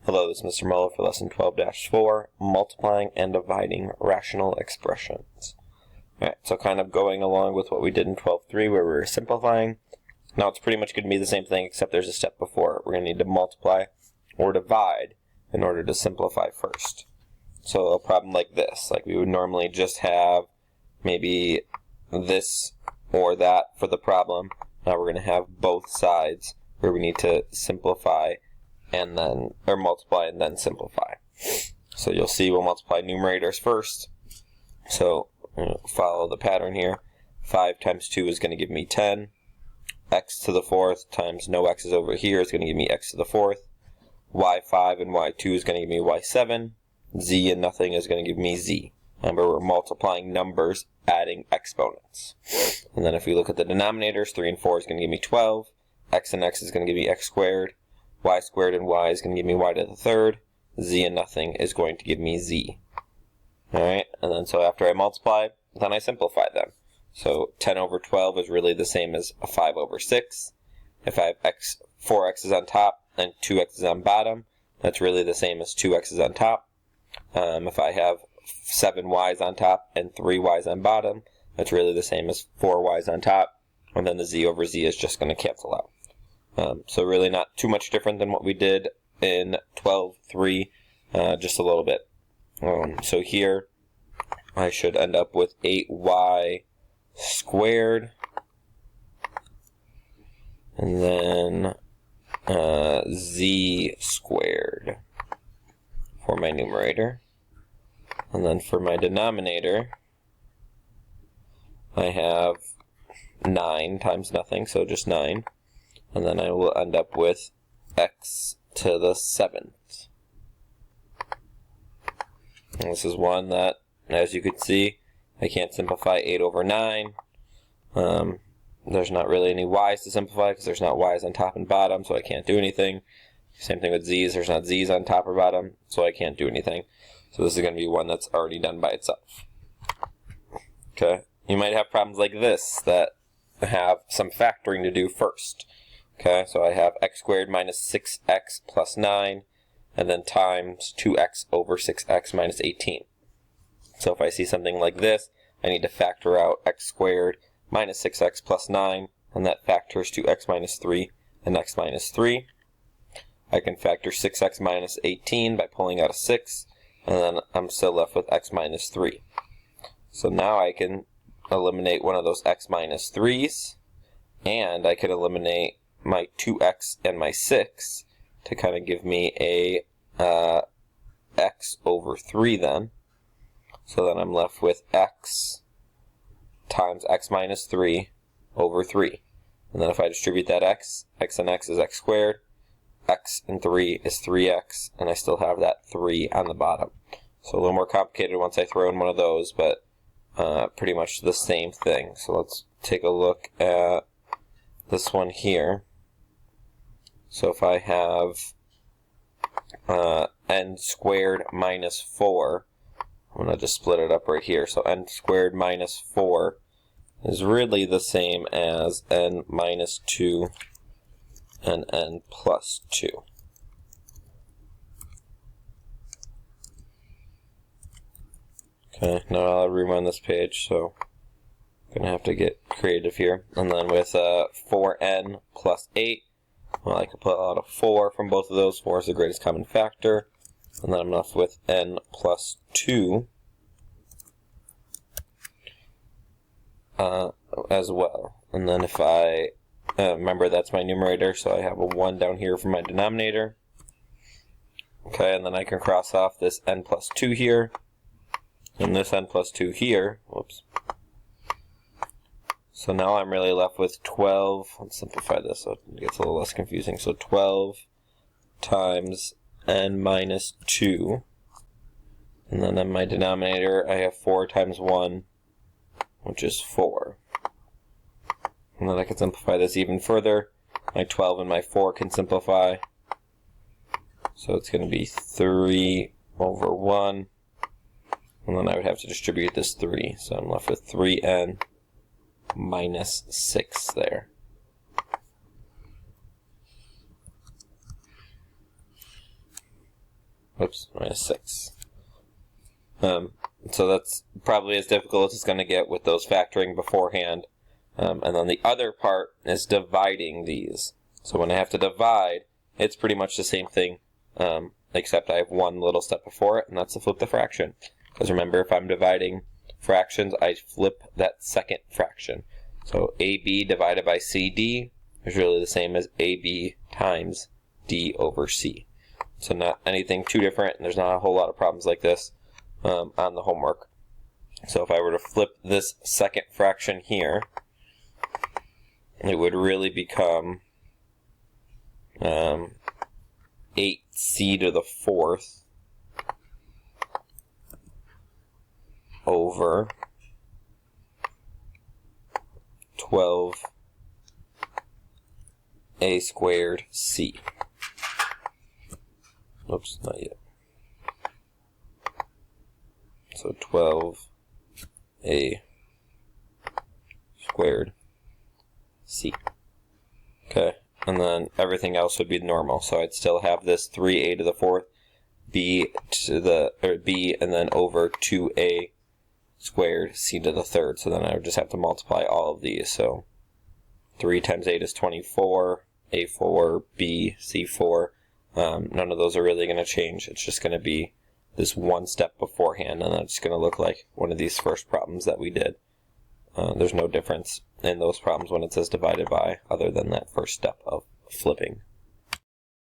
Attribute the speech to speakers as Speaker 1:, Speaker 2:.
Speaker 1: Hello, this is Mr. Muller for Lesson 12-4, Multiplying and Dividing Rational Expressions. Alright, so kind of going along with what we did in 12.3 where we were simplifying. Now it's pretty much going to be the same thing except there's a step before it. We're going to need to multiply or divide in order to simplify first. So a problem like this, like we would normally just have maybe this or that for the problem. Now we're going to have both sides where we need to simplify and then, or multiply and then simplify. So you'll see we'll multiply numerators first. So follow the pattern here. 5 times 2 is going to give me 10. X to the 4th times no x's over here is going to give me x to the 4th. Y5 and Y2 is going to give me Y7. Z and nothing is going to give me Z. Remember, we're multiplying numbers, adding exponents. And then if we look at the denominators, 3 and 4 is going to give me 12. X and x is going to give me x squared. Y squared and y is going to give me y to the 3rd. Z and nothing is going to give me z. Alright, and then so after I multiply, then I simplify them. So 10 over 12 is really the same as a 5 over 6. If I have 4 x's on top and 2 x's on bottom, that's really the same as 2 x's on top. If I have 7 y's on top and 3 y's on bottom, that's really the same as 4 y's on top. And then the z over z is just going to cancel out. So really not too much different than what we did in 12.3, just a little bit. So here I should end up with 8y squared, and then z squared for my numerator. And then for my denominator, I have 9 times nothing, so just 9. And then I will end up with x to the 7th. And this is one that, as you can see, I can't simplify 8 over 9. There's not really any y's to simplify because there's not y's on top and bottom, so I can't do anything. Same thing with z's. There's not z's on top or bottom, so I can't do anything. So this is going to be one that's already done by itself. Okay. You might have problems like this that have some factoring to do first. Okay, so I have x squared minus 6x plus 9, and then times 2x over 6x minus 18. So if I see something like this, I need to factor out x squared minus 6x plus 9, and that factors to x minus 3 and x minus 3. I can factor 6x minus 18 by pulling out a 6, and then I'm still left with x minus 3. So now I can eliminate one of those x minus 3's, and I can eliminate my 2x and my 6 to kind of give me a x over 3 then. So then I'm left with x times x minus 3 over 3. And then if I distribute that x and x is x squared, x and 3 is 3x, and I still have that 3 on the bottom. So a little more complicated once I throw in one of those, but pretty much the same thing. So let's take a look at this one here. So if I have n squared minus 4, I'm going to just split it up right here. So n squared minus 4 is really the same as n minus 2 and n plus 2. Okay, now I'll rerun this page, so I'm going to have to get creative here. And then with 4n plus 8, well, I can put out a 4 from both of those. 4 is the greatest common factor. And then I'm left with n plus 2 as well. And then if I, remember that's my numerator, so I have a 1 down here for my denominator. Okay, and then I can cross off this n plus 2 here, and this n plus 2 here. Whoops. So now I'm really left with 12, let's simplify this so it gets a little less confusing. So 12 times n minus 2, and then in my denominator I have 4 times 1, which is 4. And then I can simplify this even further. My 12 and my 4 can simplify. So it's going to be 3 over 1, and then I would have to distribute this 3. So I'm left with 3n minus 6 there. Oops, minus 6. So that's probably as difficult as it's going to get with those factoring beforehand. And then the other part is dividing these. So when I have to divide, it's pretty much the same thing, except I have one little step before it, and that's to flip the fraction. Because remember, if I'm dividing fractions, I flip that second fraction. So AB divided by CD is really the same as AB times D over C. So not anything too different, and there's not a whole lot of problems like this on the homework. So if I were to flip this second fraction here, it would really become 8c to the 4th over 12a squared c. Oops, not yet. So 12a squared c. Okay, and then everything else would be normal. So I'd still have this 3a to the 4th, b and then over 2a squared c to the 3rd. So then I would just have to multiply all of these. So 3 times 8 is 24, a4, b, c4. None of those are really going to change. It's just going to be this one step beforehand, and it's going to look like one of these first problems that we did. There's no difference in those problems when it says divided by, other than that first step of flipping.